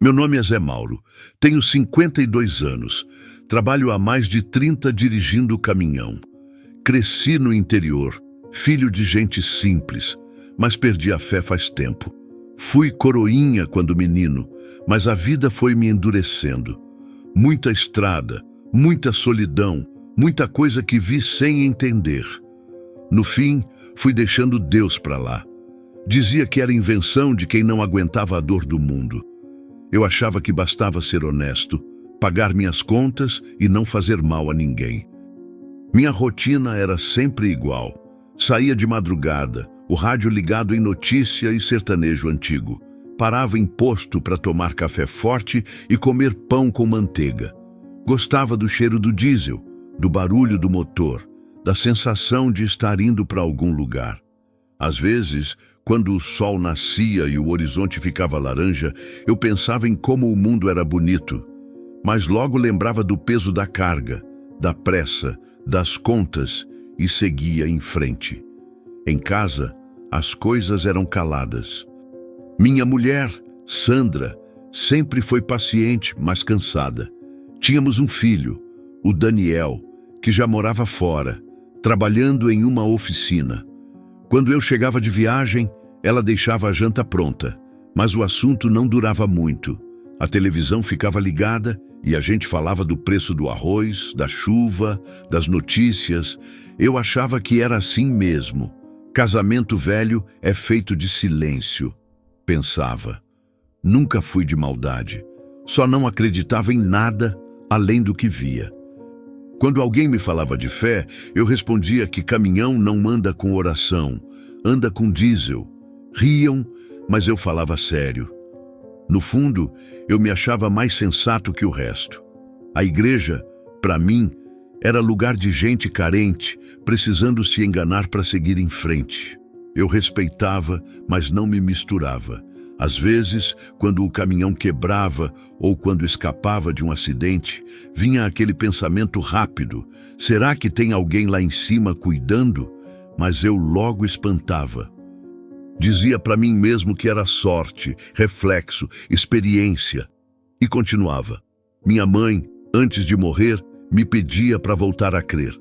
Meu nome é Zé Mauro, tenho 52 anos, trabalho há mais de 30 dirigindo caminhão. Cresci no interior, filho de gente simples, mas perdi a fé faz tempo. Fui coroinha quando menino, mas a vida foi me endurecendo. Muita estrada, muita solidão, muita coisa que vi sem entender. No fim, fui deixando Deus para lá. Dizia que era invenção de quem não aguentava a dor do mundo. Eu achava que bastava ser honesto, pagar minhas contas e não fazer mal a ninguém. Minha rotina era sempre igual. Saía de madrugada, o rádio ligado em notícia e sertanejo antigo. Parava em posto para tomar café forte e comer pão com manteiga. Gostava do cheiro do diesel, do barulho do motor, da sensação de estar indo para algum lugar. Às vezes, quando o sol nascia e o horizonte ficava laranja, eu pensava em como o mundo era bonito. Mas logo lembrava do peso da carga, da pressa, das contas e seguia em frente. Em casa, as coisas eram caladas. Minha mulher, Sandra, sempre foi paciente, mas cansada. Tínhamos um filho, o Daniel, que já morava fora, trabalhando em uma oficina. Quando eu chegava de viagem, ela deixava a janta pronta, mas o assunto não durava muito. A televisão ficava ligada e a gente falava do preço do arroz, da chuva, das notícias. Eu achava que era assim mesmo. Casamento velho é feito de silêncio, pensava. Nunca fui de maldade, só não acreditava em nada além do que via. Quando alguém me falava de fé, eu respondia que caminhão não anda com oração, anda com diesel. Riam, mas eu falava sério. No fundo, eu me achava mais sensato que o resto. A igreja, para mim, era lugar de gente carente, precisando se enganar para seguir em frente. Eu respeitava, mas não me misturava. Às vezes, quando o caminhão quebrava ou quando escapava de um acidente, vinha aquele pensamento rápido: será que tem alguém lá em cima cuidando? Mas eu logo espantava. Dizia para mim mesmo que era sorte, reflexo, experiência. E continuava. Minha mãe, antes de morrer, me pedia para voltar a crer.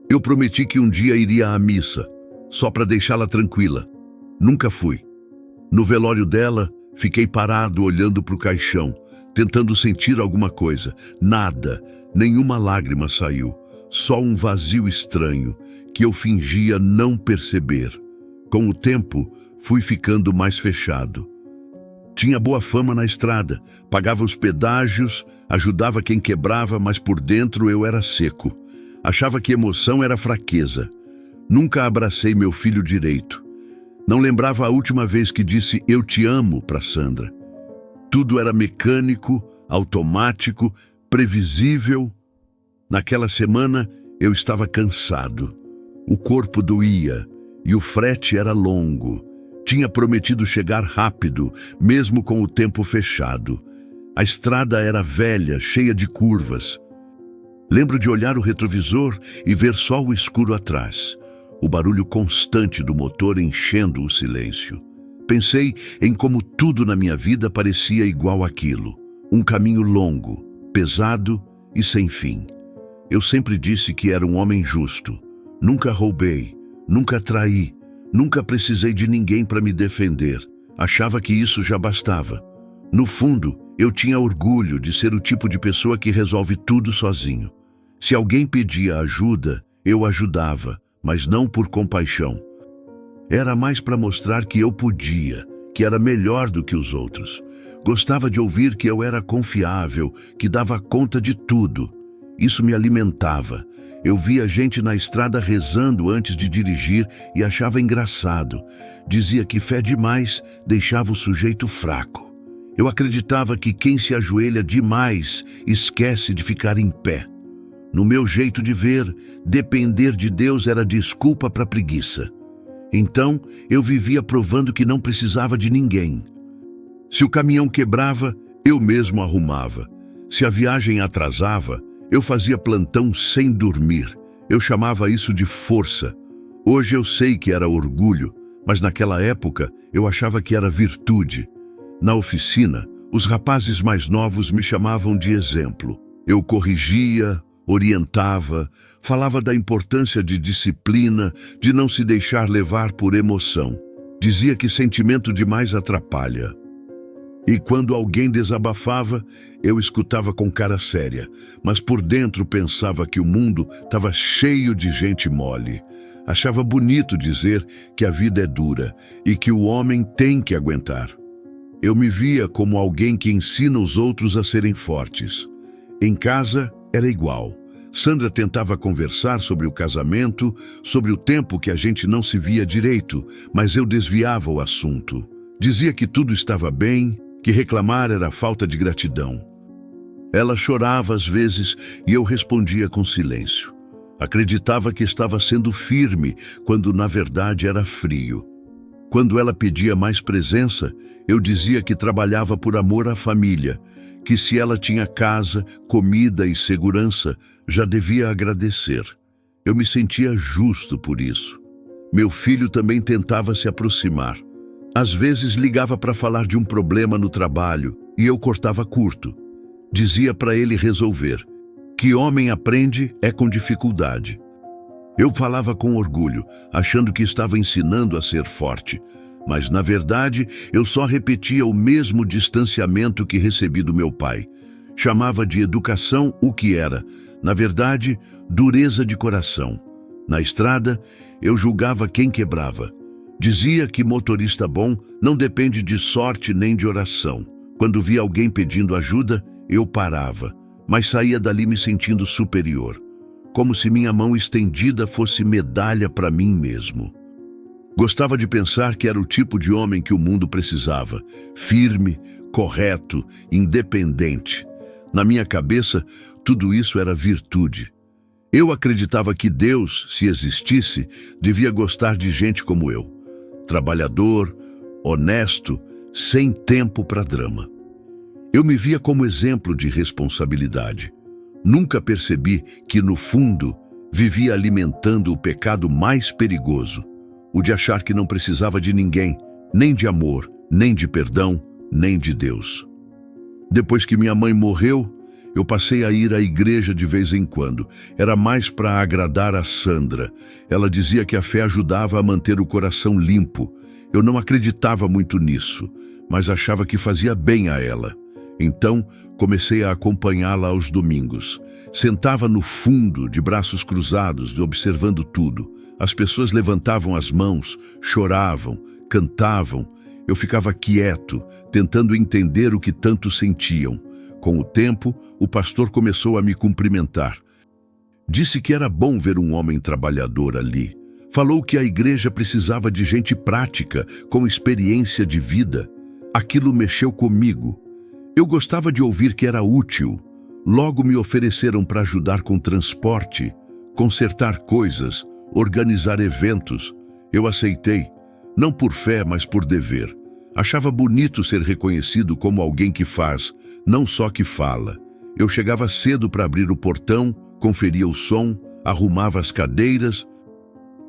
Eu prometi que um dia iria à missa, só para deixá-la tranquila. Nunca fui. No velório dela, fiquei parado olhando para o caixão, tentando sentir alguma coisa. Nada, nenhuma lágrima saiu. Só um vazio estranho, que eu fingia não perceber. Com o tempo, fui ficando mais fechado. Tinha boa fama na estrada, pagava os pedágios, ajudava quem quebrava, mas por dentro eu era seco. Achava que emoção era fraqueza. Nunca abracei meu filho direito. Não lembrava a última vez que disse "eu te amo" para Sandra. Tudo era mecânico, automático, previsível. Naquela semana, eu estava cansado. O corpo doía e o frete era longo. Tinha prometido chegar rápido, mesmo com o tempo fechado. A estrada era velha, cheia de curvas. Lembro de olhar o retrovisor e ver só o escuro atrás, o barulho constante do motor enchendo o silêncio. Pensei em como tudo na minha vida parecia igual àquilo. Um caminho longo, pesado e sem fim. Eu sempre disse que era um homem justo. Nunca roubei, nunca traí, nunca precisei de ninguém para me defender. Achava que isso já bastava. No fundo, eu tinha orgulho de ser o tipo de pessoa que resolve tudo sozinho. Se alguém pedia ajuda, eu ajudava, mas não por compaixão. Era mais para mostrar que eu podia, que era melhor do que os outros. Gostava de ouvir que eu era confiável, que dava conta de tudo. Isso me alimentava. Eu via gente na estrada rezando antes de dirigir e achava engraçado. Dizia que fé demais deixava o sujeito fraco. Eu acreditava que quem se ajoelha demais esquece de ficar em pé. No meu jeito de ver, depender de Deus era desculpa para preguiça. Então, eu vivia provando que não precisava de ninguém. Se o caminhão quebrava, eu mesmo arrumava. Se a viagem atrasava, eu fazia plantão sem dormir. Eu chamava isso de força. Hoje eu sei que era orgulho, mas naquela época eu achava que era virtude. Na oficina, Os rapazes mais novos me chamavam de exemplo. Eu corrigia, orientava, falava da importância de disciplina, de não se deixar levar por emoção. Dizia que sentimento demais atrapalha. E quando alguém desabafava, eu escutava com cara séria, mas por dentro pensava que o mundo estava cheio de gente mole. Achava bonito dizer que a vida é dura e que o homem tem que aguentar. Eu me via como alguém que ensina os outros a serem fortes. Em casa era igual. Sandra tentava conversar sobre o casamento, sobre o tempo que a gente não se via direito, mas eu desviava o assunto. Dizia que tudo estava bem, que reclamar era falta de gratidão. Ela chorava às vezes e eu respondia com silêncio. Acreditava que estava sendo firme, quando na verdade era frio. Quando ela pedia mais presença, eu dizia que trabalhava por amor à família, que se ela tinha casa, comida e segurança, já devia agradecer. Eu me sentia justo por isso. Meu filho também tentava se aproximar. Às vezes ligava para falar de um problema no trabalho e eu cortava curto. Dizia para ele resolver. Que homem aprende é com dificuldade. Eu falava com orgulho, achando que estava ensinando a ser forte. Mas, na verdade, eu só repetia o mesmo distanciamento que recebi do meu pai. Chamava de educação o que era. Na verdade, dureza de coração. Na estrada, eu julgava quem quebrava. Dizia que motorista bom não depende de sorte nem de oração. Quando via alguém pedindo ajuda, eu parava, mas saía dali me sentindo superior, como se minha mão estendida fosse medalha para mim mesmo. Gostava de pensar que era o tipo de homem que o mundo precisava, firme, correto, independente. Na minha cabeça, tudo isso era virtude. Eu acreditava que Deus, se existisse, devia gostar de gente como eu. Trabalhador, honesto, sem tempo para drama. Eu me via como exemplo de responsabilidade. Nunca percebi que, no fundo, vivia alimentando o pecado mais perigoso, o de achar que não precisava de ninguém, nem de amor, nem de perdão, nem de Deus. Depois que minha mãe morreu, eu passei a ir à igreja de vez em quando. Era mais para agradar a Sandra. Ela dizia que a fé ajudava a manter o coração limpo. Eu não acreditava muito nisso, mas achava que fazia bem a ela. Então, comecei a acompanhá-la aos domingos. Sentava no fundo, de braços cruzados, observando tudo. As pessoas levantavam as mãos, choravam, cantavam. Eu ficava quieto, tentando entender o que tanto sentiam. Com o tempo, o pastor começou a me cumprimentar. Disse que era bom ver um homem trabalhador ali. Falou que a igreja precisava de gente prática, com experiência de vida. Aquilo mexeu comigo. Eu gostava de ouvir que era útil. Logo me ofereceram para ajudar com transporte, consertar coisas, organizar eventos. Eu aceitei, não por fé, mas por dever. Achava bonito ser reconhecido como alguém que faz, não só que fala. Eu chegava cedo para abrir o portão, conferia o som, arrumava as cadeiras,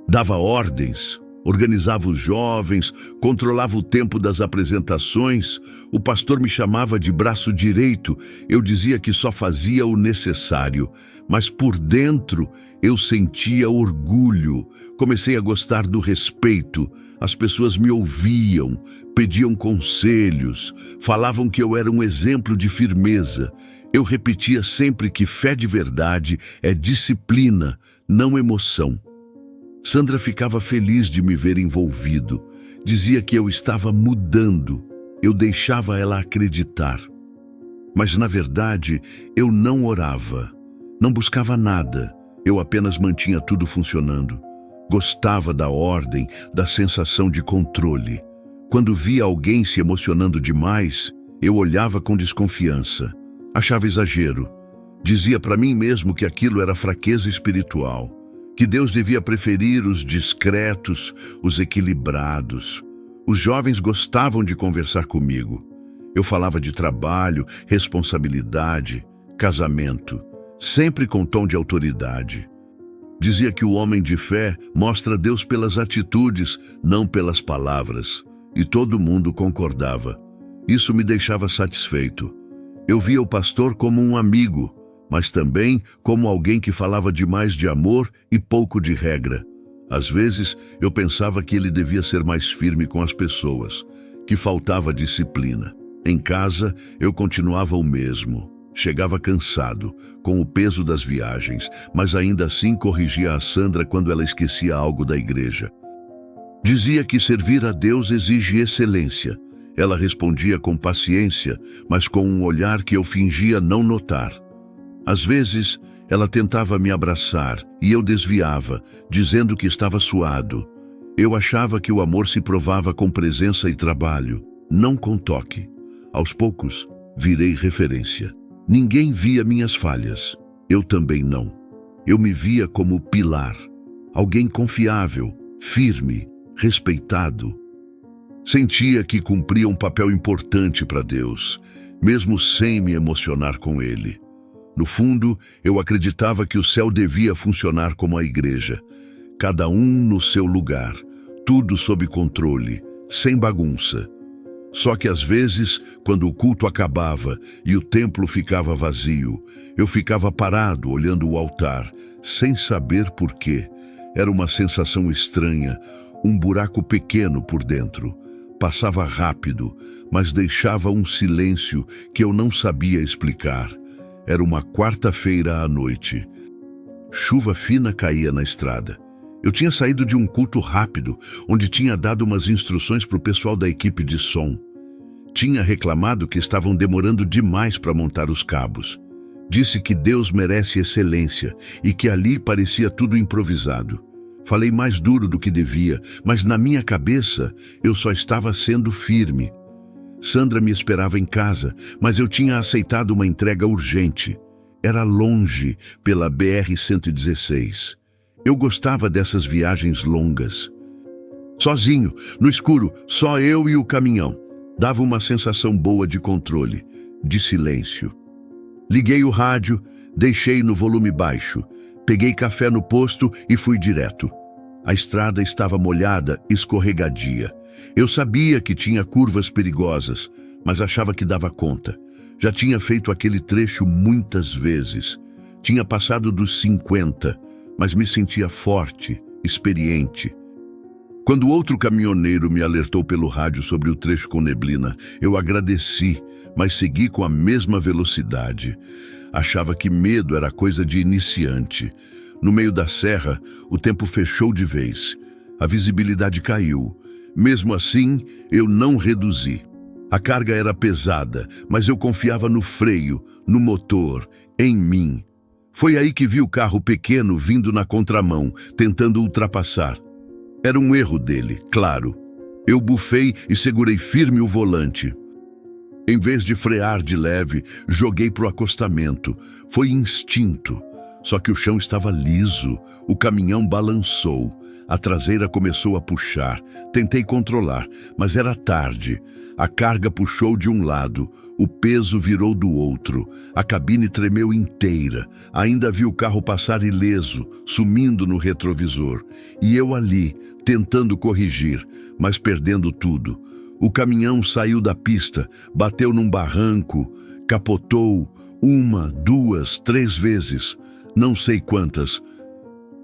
dava ordens, organizava os jovens, controlava o tempo das apresentações. O pastor me chamava de braço direito. Eu dizia que só fazia o necessário, mas por dentro eu sentia orgulho. Comecei a gostar do respeito. As pessoas me ouviam, pediam conselhos, falavam que eu era um exemplo de firmeza. Eu repetia sempre que fé de verdade é disciplina, não emoção. Sandra ficava feliz de me ver envolvido. Dizia que eu estava mudando. Eu deixava ela acreditar. Mas, na verdade, eu não orava. Não buscava nada. Eu apenas mantinha tudo funcionando. Gostava da ordem, da sensação de controle. Quando via alguém se emocionando demais, eu olhava com desconfiança. Achava exagero. Dizia para mim mesmo que aquilo era fraqueza espiritual, que Deus devia preferir os discretos, os equilibrados. Os jovens gostavam de conversar comigo. Eu falava de trabalho, responsabilidade, casamento, sempre com tom de autoridade. Dizia que o homem de fé mostra Deus pelas atitudes, não pelas palavras. E todo mundo concordava. Isso me deixava satisfeito. Eu via o pastor como um amigo, mas também como alguém que falava demais de amor e pouco de regra. Às vezes, eu pensava que ele devia ser mais firme com as pessoas, que faltava disciplina. Em casa, eu continuava o mesmo. Chegava cansado, com o peso das viagens, mas ainda assim corrigia a Sandra quando ela esquecia algo da igreja. Dizia que servir a Deus exige excelência. Ela respondia com paciência, mas com um olhar que eu fingia não notar. Às vezes, ela tentava me abraçar e eu desviava, dizendo que estava suado. Eu achava que o amor se provava com presença e trabalho, não com toque. Aos poucos, virei referência. Ninguém via minhas falhas. Eu também não. Eu me via como pilar, alguém confiável, firme, respeitado. Sentia que cumpria um papel importante para Deus, mesmo sem me emocionar com Ele. No fundo, eu acreditava que o céu devia funcionar como a igreja, cada um no seu lugar, tudo sob controle, sem bagunça. Só que às vezes, quando o culto acabava e o templo ficava vazio, eu ficava parado olhando o altar, sem saber por quê. Era uma sensação estranha, um buraco pequeno por dentro. Passava rápido, mas deixava um silêncio que eu não sabia explicar. Era uma quarta-feira à noite. Chuva fina caía na estrada. Eu tinha saído de um culto rápido, onde tinha dado umas instruções para o pessoal da equipe de som. Tinha reclamado que estavam demorando demais para montar os cabos. Disse que Deus merece excelência e que ali parecia tudo improvisado. Falei mais duro do que devia, mas na minha cabeça eu só estava sendo firme. Sandra me esperava em casa, mas eu tinha aceitado uma entrega urgente. Era longe, pela BR-116. Eu gostava dessas viagens longas. Sozinho, no escuro, só eu e o caminhão. Dava uma sensação boa de controle, de silêncio. Liguei o rádio, deixei no volume baixo, peguei café no posto e fui direto. A estrada estava molhada, escorregadia. Eu sabia que tinha curvas perigosas, mas achava que dava conta. Já tinha feito aquele trecho muitas vezes. Tinha passado dos 50, mas me sentia forte, experiente. Quando outro caminhoneiro me alertou pelo rádio sobre o trecho com neblina, eu agradeci, mas segui com a mesma velocidade. Achava que medo era coisa de iniciante. No meio da serra, o tempo fechou de vez. A visibilidade caiu. Mesmo assim, eu não reduzi. A carga era pesada, mas eu confiava no freio, no motor, em mim. Foi aí que vi o carro pequeno vindo na contramão, tentando ultrapassar. Era um erro dele, claro. Eu bufei e segurei firme o volante. Em vez de frear de leve, joguei pro acostamento. Foi instinto. Só que o chão estava liso, o caminhão balançou. A traseira começou a puxar. Tentei controlar, mas era tarde. A carga puxou de um lado, o peso virou do outro. A cabine tremeu inteira. Ainda vi o carro passar ileso, sumindo no retrovisor. E eu ali, tentando corrigir, mas perdendo tudo. O caminhão saiu da pista, bateu num barranco, capotou 1, 2, 3 vezes. Não sei quantas.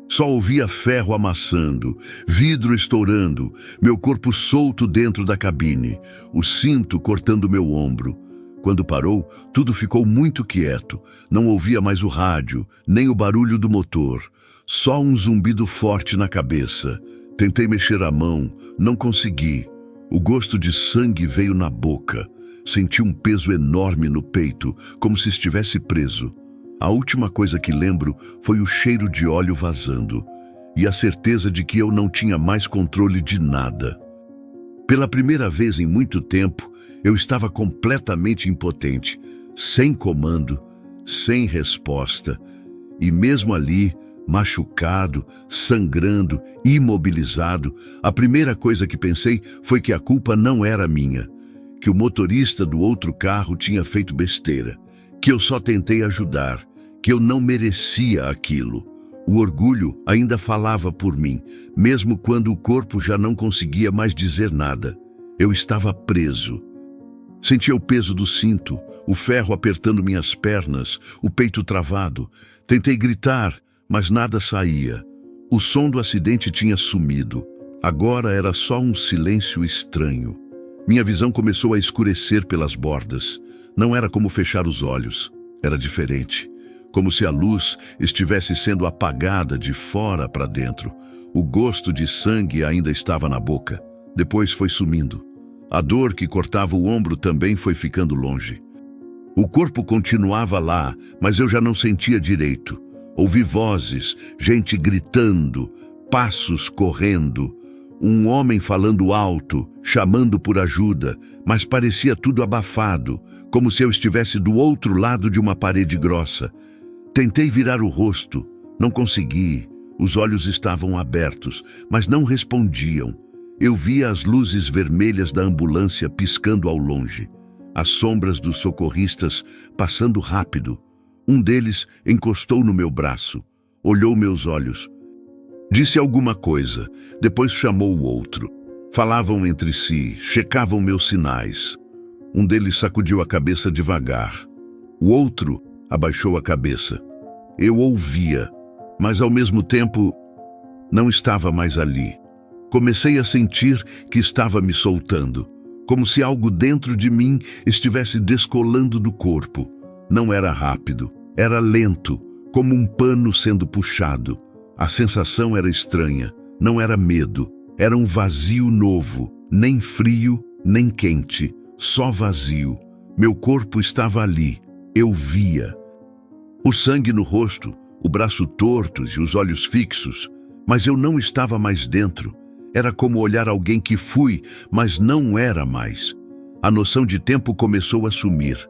Só ouvia ferro amassando, vidro estourando, meu corpo solto dentro da cabine, o cinto cortando meu ombro. Quando parou, tudo ficou muito quieto. Não ouvia mais o rádio, nem o barulho do motor. Só um zumbido forte na cabeça. Tentei mexer a mão, não consegui. O gosto de sangue veio na boca. Senti um peso enorme no peito, como se estivesse preso. A última coisa que lembro foi o cheiro de óleo vazando e a certeza de que eu não tinha mais controle de nada. Pela primeira vez em muito tempo, eu estava completamente impotente, sem comando, sem resposta. E mesmo ali, machucado, sangrando, imobilizado, a primeira coisa que pensei foi que a culpa não era minha, que o motorista do outro carro tinha feito besteira, que eu só tentei ajudar, que eu não merecia aquilo. O orgulho ainda falava por mim, mesmo quando o corpo já não conseguia mais dizer nada. Eu estava preso. Sentia o peso do cinto, o ferro apertando minhas pernas, o peito travado. Tentei gritar, mas nada saía. O som do acidente tinha sumido. Agora era só um silêncio estranho. Minha visão começou a escurecer pelas bordas. Não era como fechar os olhos. Era diferente. Como se a luz estivesse sendo apagada de fora para dentro. O gosto de sangue ainda estava na boca. Depois foi sumindo. A dor que cortava o ombro também foi ficando longe. O corpo continuava lá, mas eu já não sentia direito. Ouvi vozes, gente gritando, passos correndo. Um homem falando alto, chamando por ajuda, mas parecia tudo abafado, como se eu estivesse do outro lado de uma parede grossa. Tentei virar o rosto, não consegui. Os olhos estavam abertos, mas não respondiam. Eu via as luzes vermelhas da ambulância piscando ao longe. As sombras dos socorristas passando rápido. Um deles encostou no meu braço, olhou meus olhos. Disse alguma coisa, depois chamou o outro. Falavam entre si, checavam meus sinais. Um deles sacudiu a cabeça devagar. O outro abaixou a cabeça. Eu ouvia, mas ao mesmo tempo não estava mais ali. Comecei a sentir que estava me soltando, como se algo dentro de mim estivesse descolando do corpo. Não era rápido, era lento, como um pano sendo puxado. A sensação era estranha, não era medo, era um vazio novo, nem frio, nem quente, só vazio. Meu corpo estava ali, eu via. O sangue no rosto, o braço torto e os olhos fixos, mas eu não estava mais dentro. Era como olhar alguém que fui, mas não era mais. A noção de tempo começou a sumir.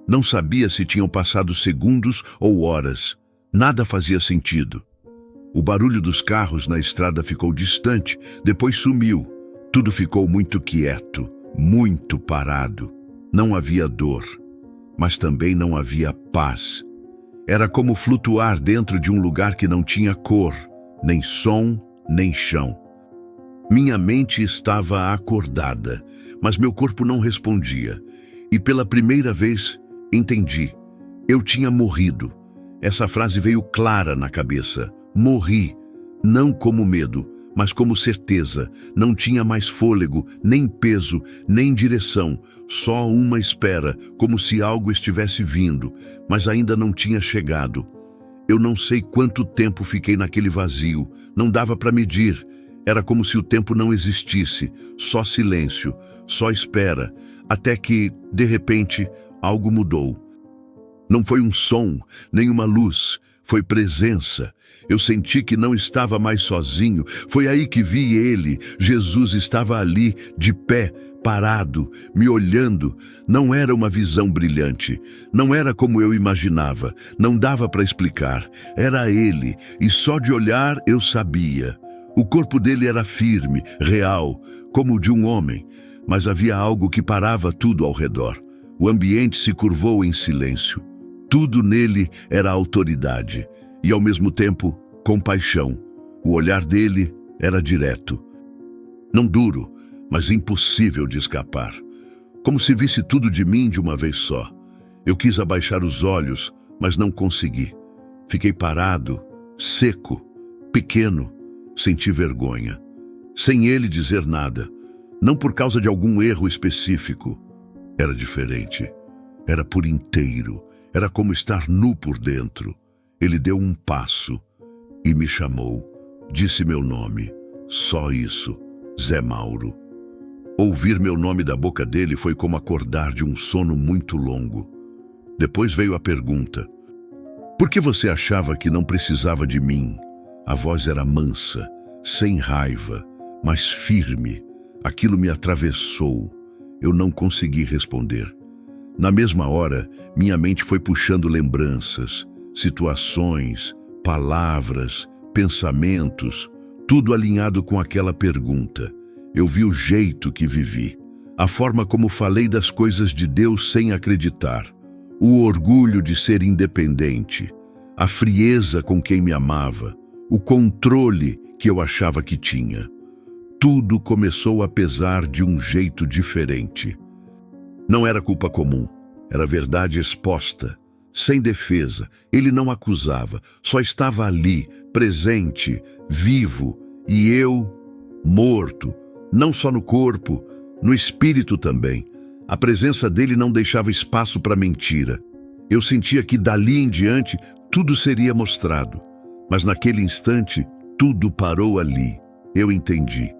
Não sabia se tinham passado segundos ou horas. Nada fazia sentido. O barulho dos carros na estrada ficou distante, depois sumiu. Tudo ficou muito quieto, muito parado. Não havia dor, mas também não havia paz. Era como flutuar dentro de um lugar que não tinha cor, nem som, nem chão. Minha mente estava acordada, mas meu corpo não respondia. E pela primeira vez, entendi. Eu tinha morrido. Essa frase veio clara na cabeça. Morri, não como medo, mas como certeza. Não tinha mais fôlego, nem peso, nem direção. Só uma espera, como se algo estivesse vindo, mas ainda não tinha chegado. Eu não sei quanto tempo fiquei naquele vazio. Não dava para medir. Era como se o tempo não existisse. Só silêncio, só espera. Até que, de repente, algo mudou. Não foi um som, nem uma luz. Foi presença. Eu senti que não estava mais sozinho. Foi aí que vi ele. Jesus estava ali, de pé, parado, me olhando. Não era uma visão brilhante. Não era como eu imaginava. Não dava para explicar. Era ele, e só de olhar eu sabia. O corpo dele era firme, real, como o de um homem. Mas havia algo que parava tudo ao redor. O ambiente se curvou em silêncio. Tudo nele era autoridade e, ao mesmo tempo, compaixão. O olhar dele era direto. Não duro, mas impossível de escapar. Como se visse tudo de mim de uma vez só. Eu quis abaixar os olhos, mas não consegui. Fiquei parado, seco, pequeno. Senti vergonha. Sem ele dizer nada. Não por causa de algum erro específico. Era diferente. Era por inteiro. Era como estar nu por dentro. Ele deu um passo e me chamou. Disse meu nome. Só isso. Zé Mauro. Ouvir meu nome da boca dele foi como acordar de um sono muito longo. Depois veio a pergunta. Por que você achava que não precisava de mim? A voz era mansa, sem raiva, mas firme. Aquilo me atravessou. Eu não consegui responder. Na mesma hora, minha mente foi puxando lembranças, situações, palavras, pensamentos, tudo alinhado com aquela pergunta. Eu vi o jeito que vivi, a forma como falei das coisas de Deus sem acreditar, o orgulho de ser independente, a frieza com quem me amava, o controle que eu achava que tinha. Tudo começou a pesar de um jeito diferente. Não era culpa comum, era verdade exposta, sem defesa. Ele não acusava, só estava ali, presente, vivo, e eu, morto, não só no corpo, no espírito também. A presença dele não deixava espaço para mentira. Eu sentia que dali em diante tudo seria mostrado. Mas naquele instante, tudo parou ali. Eu entendi.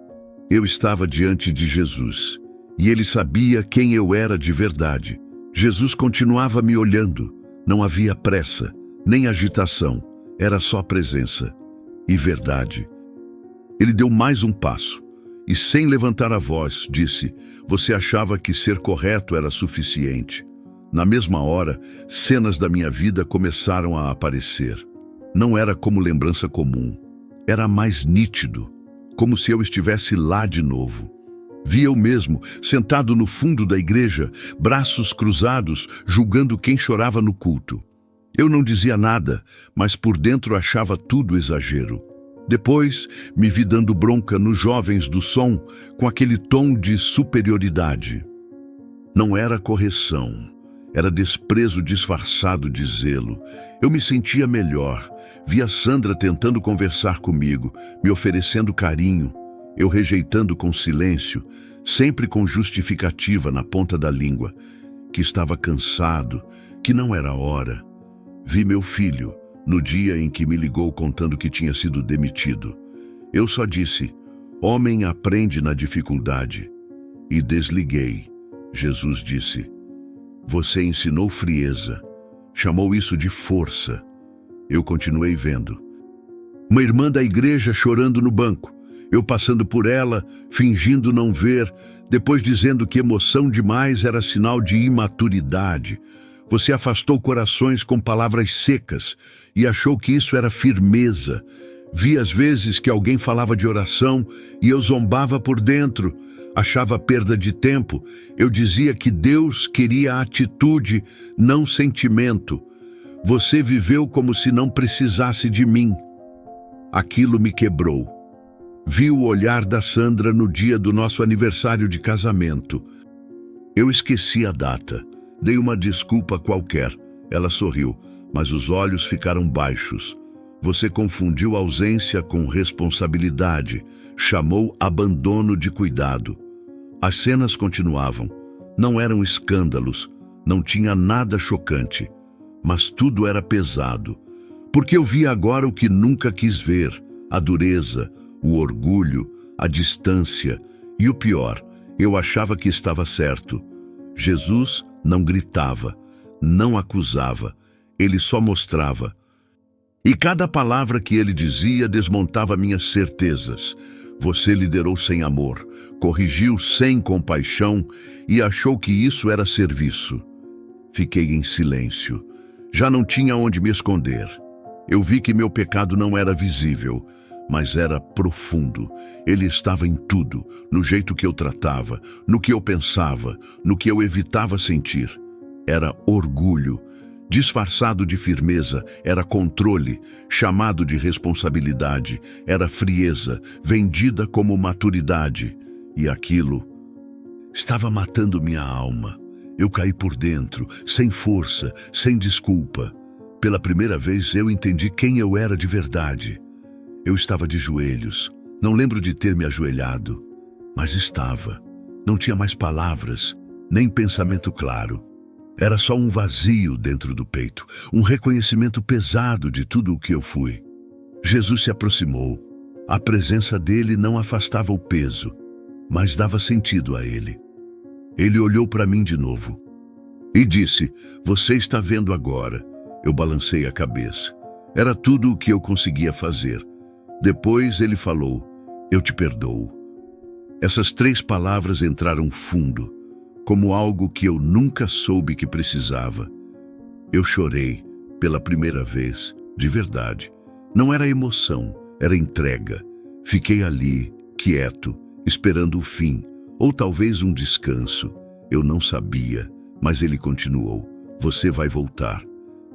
Eu estava diante de Jesus. E ele sabia quem eu era de verdade. Jesus continuava me olhando. Não havia pressa, nem agitação. Era só presença e verdade. Ele deu mais um passo. E sem levantar a voz, disse: "Você achava que ser correto era suficiente." Na mesma hora, cenas da minha vida começaram a aparecer. Não era como lembrança comum. Era mais nítido, como se eu estivesse lá de novo. Vi eu mesmo, sentado no fundo da igreja, braços cruzados, julgando quem chorava no culto. Eu não dizia nada, mas por dentro achava tudo exagero. Depois, me vi dando bronca nos jovens do som, com aquele tom de superioridade. Não era correção, era desprezo disfarçado de zelo. Eu me sentia melhor. Via Sandra tentando conversar comigo, me oferecendo carinho, eu rejeitando com silêncio, sempre com justificativa na ponta da língua, que estava cansado, que não era hora. Vi meu filho, no dia em que me ligou contando que tinha sido demitido. Eu só disse: "Homem aprende na dificuldade." E desliguei. Jesus disse: "Você ensinou frieza, chamou isso de força." Eu continuei vendo. Uma irmã da igreja chorando no banco. Eu passando por ela, fingindo não ver, depois dizendo que emoção demais era sinal de imaturidade. Você afastou corações com palavras secas e achou que isso era firmeza. Vi às vezes que alguém falava de oração e eu zombava por dentro, achava perda de tempo. Eu dizia que Deus queria atitude, não sentimento. Você viveu como se não precisasse de mim. Aquilo me quebrou. Vi o olhar da Sandra no dia do nosso aniversário de casamento. Eu esqueci a data. Dei uma desculpa qualquer. Ela sorriu, mas os olhos ficaram baixos. Você confundiu ausência com responsabilidade. Chamou abandono de cuidado. As cenas continuavam. Não eram escândalos. Não tinha nada chocante. Mas tudo era pesado. Porque eu via agora o que nunca quis ver. A dureza, o orgulho, a distância. E o pior, eu achava que estava certo. Jesus não gritava, não acusava. Ele só mostrava. E cada palavra que ele dizia desmontava minhas certezas. Você liderou sem amor, corrigiu sem compaixão e achou que isso era serviço. Fiquei em silêncio. Já não tinha onde me esconder. Eu vi que meu pecado não era visível, mas era profundo. Ele estava em tudo, no jeito que eu tratava, no que eu pensava, no que eu evitava sentir. Era orgulho, disfarçado de firmeza, era controle, chamado de responsabilidade, era frieza, vendida como maturidade. E aquilo estava matando minha alma. Eu caí por dentro, sem força, sem desculpa. Pela primeira vez eu entendi quem eu era de verdade. Eu estava de joelhos. Não lembro de ter me ajoelhado, mas estava. Não tinha mais palavras, nem pensamento claro. Era só um vazio dentro do peito, um reconhecimento pesado de tudo o que eu fui. Jesus se aproximou. A presença dele não afastava o peso, mas dava sentido a ele. Ele olhou para mim de novo e disse: "Você está vendo agora." Eu balancei a cabeça. Era tudo o que eu conseguia fazer. Depois ele falou: "Eu te perdoo." Essas 3 palavras entraram fundo, como algo que eu nunca soube que precisava. Eu chorei, pela primeira vez, de verdade. Não era emoção, era entrega. Fiquei ali, quieto, esperando o fim, ou talvez um descanso. Eu não sabia, mas ele continuou: "Você vai voltar."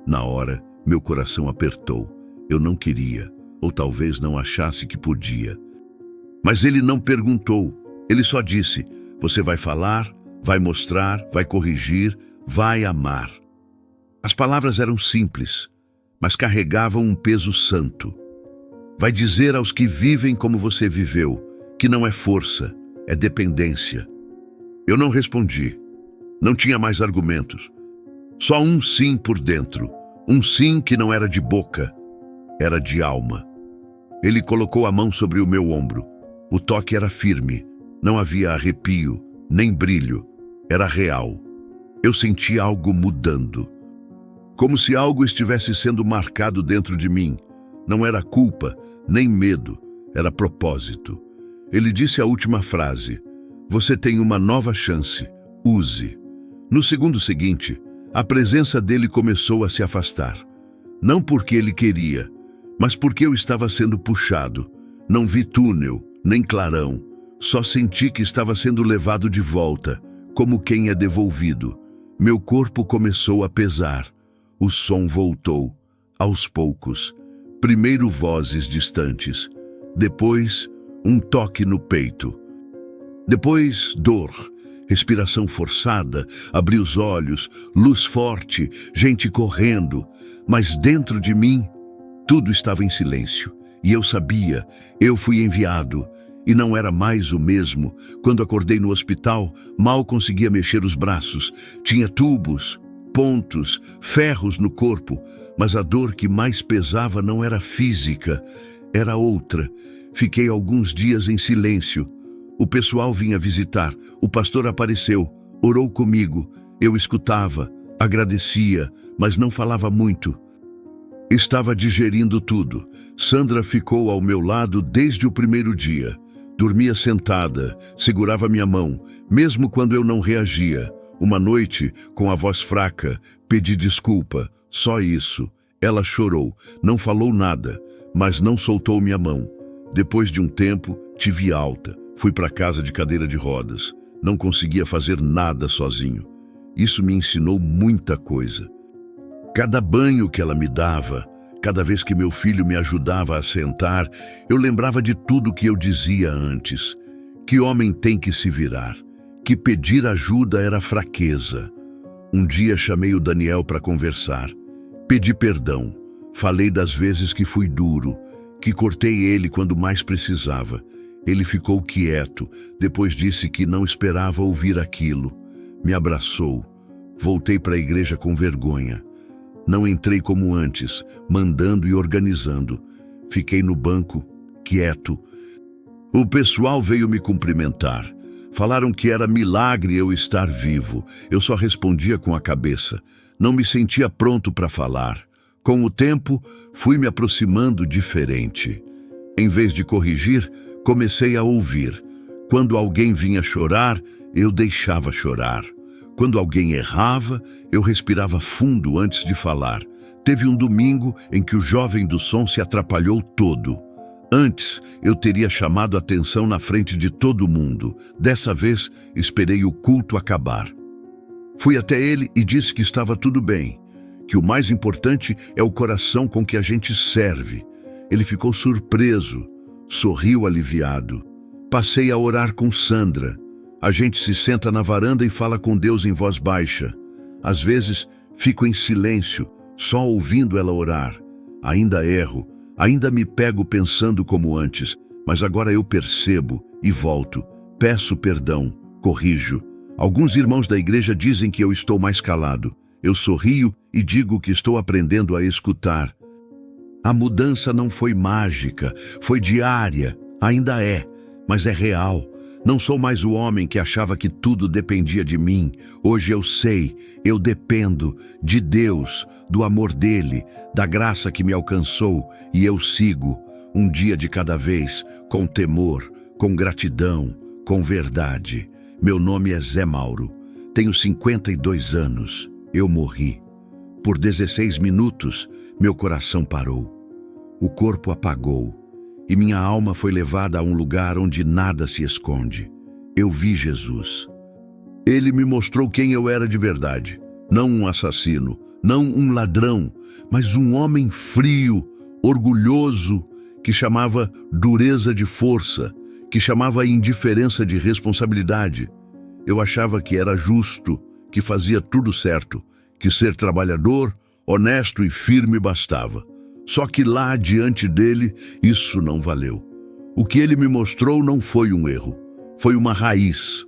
Na hora, meu coração apertou. Eu não queria, ou talvez não achasse que podia. Mas ele não perguntou, ele só disse: "Você vai falar?" vai mostrar, vai corrigir, vai amar. As palavras eram simples, mas carregavam um peso santo. Vai dizer aos que vivem como você viveu, que não é força, é dependência. Eu não respondi. Não tinha mais argumentos. Só um sim por dentro. Um sim que não era de boca, era de alma. Ele colocou a mão sobre o meu ombro. O toque era firme. Não havia arrepio, nem brilho. Era real. Eu senti algo mudando. Como se algo estivesse sendo marcado dentro de mim. Não era culpa, nem medo. Era propósito. Ele disse a última frase. Você tem uma nova chance. Use. No segundo seguinte, a presença dele começou a se afastar. Não porque ele queria, mas porque eu estava sendo puxado. Não vi túnel, nem clarão. Só senti que estava sendo levado de volta, como quem é devolvido. Meu corpo começou a pesar. O som voltou, aos poucos. Primeiro vozes distantes. Depois, um toque no peito. Depois, dor. Respiração forçada, abri os olhos, luz forte, gente correndo. Mas dentro de mim, tudo estava em silêncio. E eu sabia, eu fui enviado. E não era mais o mesmo. Quando acordei no hospital, mal conseguia mexer os braços. Tinha tubos, pontos, ferros no corpo. Mas a dor que mais pesava não era física, era outra. Fiquei alguns dias em silêncio. O pessoal vinha visitar, o pastor apareceu, orou comigo, eu escutava, agradecia, mas não falava muito. Estava digerindo tudo. Sandra ficou ao meu lado desde o primeiro dia. Dormia sentada, segurava minha mão, mesmo quando eu não reagia. Uma noite, com a voz fraca, pedi desculpa, só isso. Ela chorou, não falou nada, mas não soltou minha mão. Depois de um tempo, tive alta. Fui para casa de cadeira de rodas. Não conseguia fazer nada sozinho. Isso me ensinou muita coisa. Cada banho que ela me dava, cada vez que meu filho me ajudava a sentar, eu lembrava de tudo que eu dizia antes. Que homem tem que se virar. Que pedir ajuda era fraqueza. Um dia chamei o Daniel para conversar. Pedi perdão. Falei das vezes que fui duro, que cortei ele quando mais precisava. Ele ficou quieto, depois disse que não esperava ouvir aquilo. Me abraçou. Voltei para a igreja com vergonha. Não entrei como antes, mandando e organizando. Fiquei no banco, quieto. O pessoal veio me cumprimentar. Falaram que era milagre eu estar vivo. Eu só respondia com a cabeça. Não me sentia pronto para falar. Com o tempo, fui me aproximando diferente. Em vez de corrigir, comecei a ouvir. Quando alguém vinha chorar, eu deixava chorar. Quando alguém errava, eu respirava fundo antes de falar. Teve um domingo em que o jovem do som se atrapalhou todo. Antes, eu teria chamado a atenção na frente de todo mundo. Dessa vez, esperei o culto acabar. Fui até ele e disse que estava tudo bem, que o mais importante é o coração com que a gente serve. Ele ficou surpreso, sorriu aliviado. Passei a orar com Sandra. A gente se senta na varanda e fala com Deus em voz baixa. Às vezes, fico em silêncio, só ouvindo ela orar. Ainda erro, ainda me pego pensando como antes, mas agora eu percebo e volto. Peço perdão, corrijo. Alguns irmãos da igreja dizem que eu estou mais calado. Eu sorrio e digo que estou aprendendo a escutar. A mudança não foi mágica, foi diária, ainda é, mas é real. Não sou mais o homem que achava que tudo dependia de mim. Hoje eu sei, eu dependo de Deus, do amor dele, da graça que me alcançou, e eu sigo, um dia de cada vez, com temor, com gratidão, com verdade. Meu nome é Zé Mauro, tenho 52 anos, eu morri. Por 16 minutos, meu coração parou. O corpo apagou. E minha alma foi levada a um lugar onde nada se esconde. Eu vi Jesus. Ele me mostrou quem eu era de verdade. Não um assassino, não um ladrão, mas um homem frio, orgulhoso, que chamava dureza de força, que chamava indiferença de responsabilidade. Eu achava que era justo, que fazia tudo certo, que ser trabalhador, honesto e firme bastava. Só que lá diante dele, isso não valeu. O que ele me mostrou não foi um erro, foi uma raiz,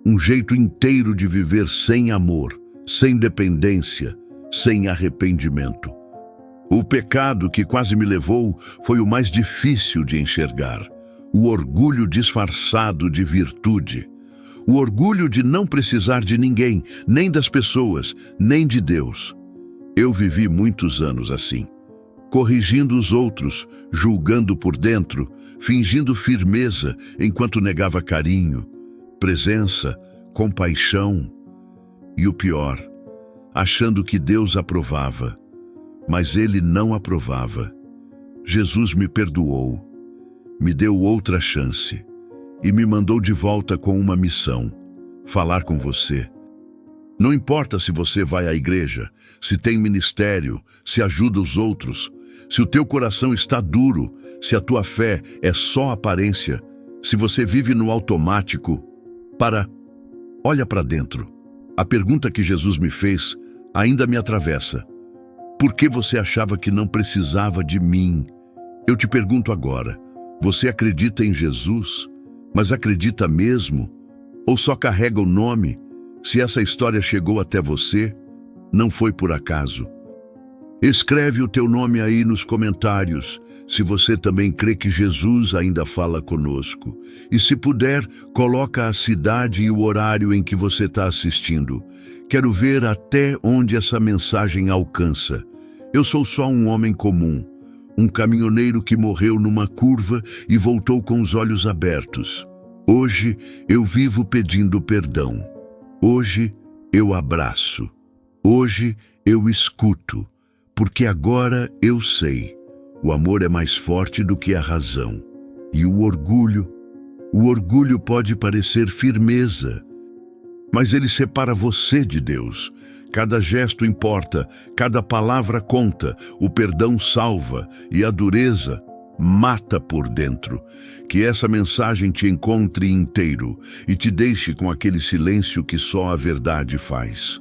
um jeito inteiro de viver sem amor, sem dependência, sem arrependimento. O pecado que quase me levou foi o mais difícil de enxergar. O orgulho disfarçado de virtude. O orgulho de não precisar de ninguém, nem das pessoas, nem de Deus. Eu vivi muitos anos assim, corrigindo os outros, julgando por dentro, fingindo firmeza enquanto negava carinho, presença, compaixão. E o pior, achando que Deus aprovava, mas Ele não aprovava. Jesus me perdoou, me deu outra chance e me mandou de volta com uma missão: falar com você. Não importa se você vai à igreja, se tem ministério, se ajuda os outros, se o teu coração está duro, se a tua fé é só aparência, se você vive no automático. Olha para dentro. A pergunta que Jesus me fez ainda me atravessa. Por que você achava que não precisava de mim? Eu te pergunto agora, você acredita em Jesus, mas acredita mesmo? Ou só carrega o nome? Se essa história chegou até você, não foi por acaso. Escreve o teu nome aí nos comentários, se você também crê que Jesus ainda fala conosco. E se puder, coloca a cidade e o horário em que você está assistindo. Quero ver até onde essa mensagem alcança. Eu sou só um homem comum, um caminhoneiro que morreu numa curva e voltou com os olhos abertos. Hoje eu vivo pedindo perdão. Hoje eu abraço. Hoje eu escuto. Porque agora eu sei, o amor é mais forte do que a razão. E o orgulho pode parecer firmeza, mas ele separa você de Deus. Cada gesto importa, cada palavra conta, o perdão salva e a dureza mata por dentro. Que essa mensagem te encontre inteiro e te deixe com aquele silêncio que só a verdade faz.